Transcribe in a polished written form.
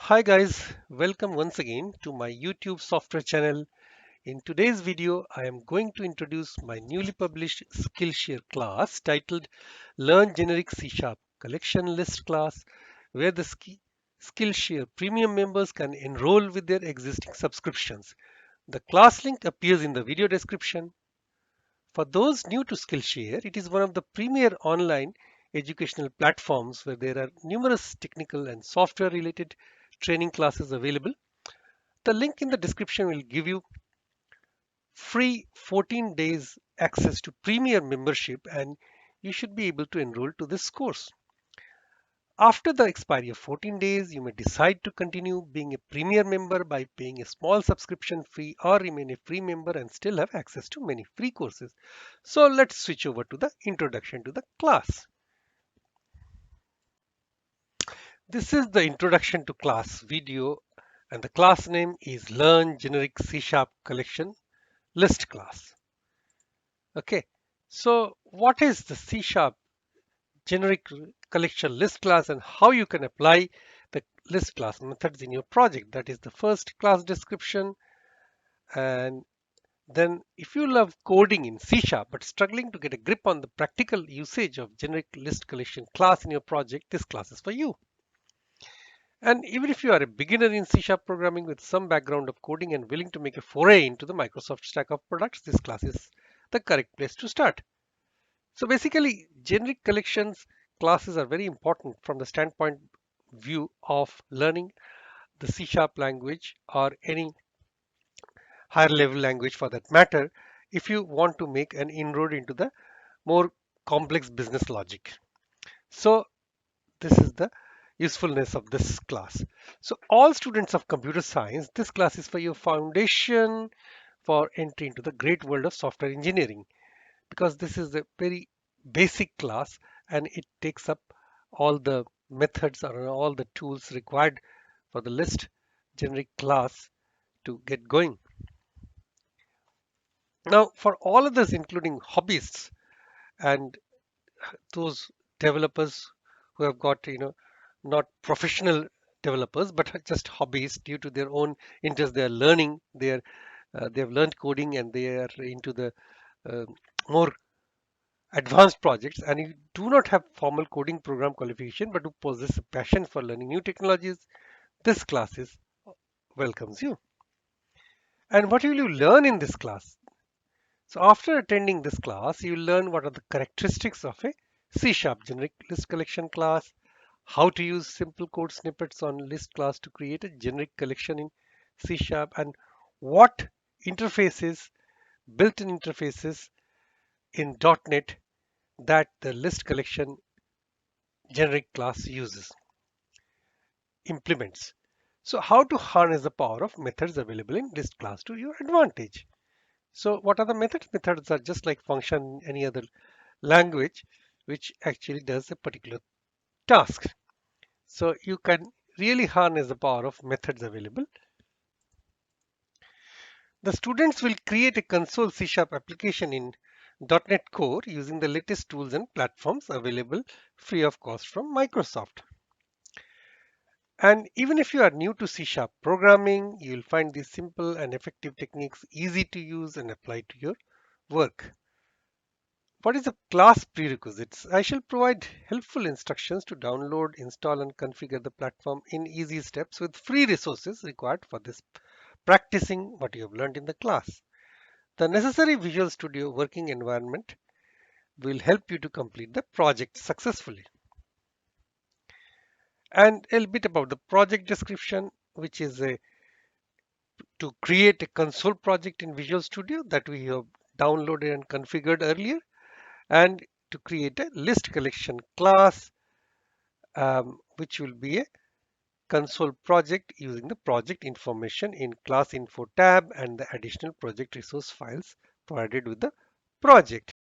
Hi guys, welcome once again to my YouTube software channel. In today's video, I am going to introduce my newly published Skillshare class titled Learn Generic C# Collection List class, where the Skillshare premium members can enroll with their existing subscriptions. The class link appears in the video description. For those new to Skillshare, it is one of the premier online educational platforms where there are numerous technical and software related training classes available. The link in the description will give you free 14 days access to premier membership, and you should be able to enroll to this course. After the expiry of 14 days, you may decide to continue being a premier member by paying a small subscription fee or remain a free member and still have access to many free courses. So let's switch over to the introduction to the class. This is the introduction to class video, and the class name is Learn Generic C# Collection List class. Okay, so what is the C# generic collection list class and how you can apply the list class methods in your project? That is the first class description. And then if you love coding in C# but struggling to get a grip on the practical usage of generic list collection class in your project, this class is for you. And even if you are a beginner in C# programming with some background of coding and willing to make a foray into the Microsoft stack of products, this class is the correct place to start. So basically, generic collections classes are very important from the standpoint view of learning the C# language or any higher level language for that matter, if you want to make an inroad into the more complex business logic. So this is the usefulness of this class. So all students of computer science, this class is for your foundation for entry into the great world of software engineering, because this is a very basic class and it takes up all the methods or all the tools required for the list generic class to get going. Now, for all others, including hobbyists and those developers who have got, not professional developers, but just hobbyists due to their own interest, they are learning, they have learned coding and they are into the uh, more advanced projects, and you do not have formal coding program qualification but who possess a passion for learning new technologies, this class welcomes you. And what will you learn in this class? So after attending this class, you learn what are the characteristics of a C# generic list collection class, how to use simple code snippets on list class to create a generic collection in C#, and what interfaces, built-in interfaces in .NET that the list collection generic class implements. So how to harness the power of methods available in list class to your advantage. So what are the methods? Methods are just like function in any other language which actually does a particular task. So you can really harness the power of methods available. The students will create a console C# application in .NET Core using the latest tools and platforms available free of cost from Microsoft. And even if you are new to C# programming, you'll find these simple and effective techniques easy to use and apply to your work. What is the class prerequisites? I shall provide helpful instructions to download, install, and configure the platform in easy steps with free resources required for this practicing what you have learned in the class. The necessary Visual Studio working environment will help you to complete the project successfully. And a little bit about the project description, which is to create a console project in Visual Studio that we have downloaded and configured earlier, and to create a list collection class, which will be a console project using the project information in class info tab and the additional project resource files provided with the project.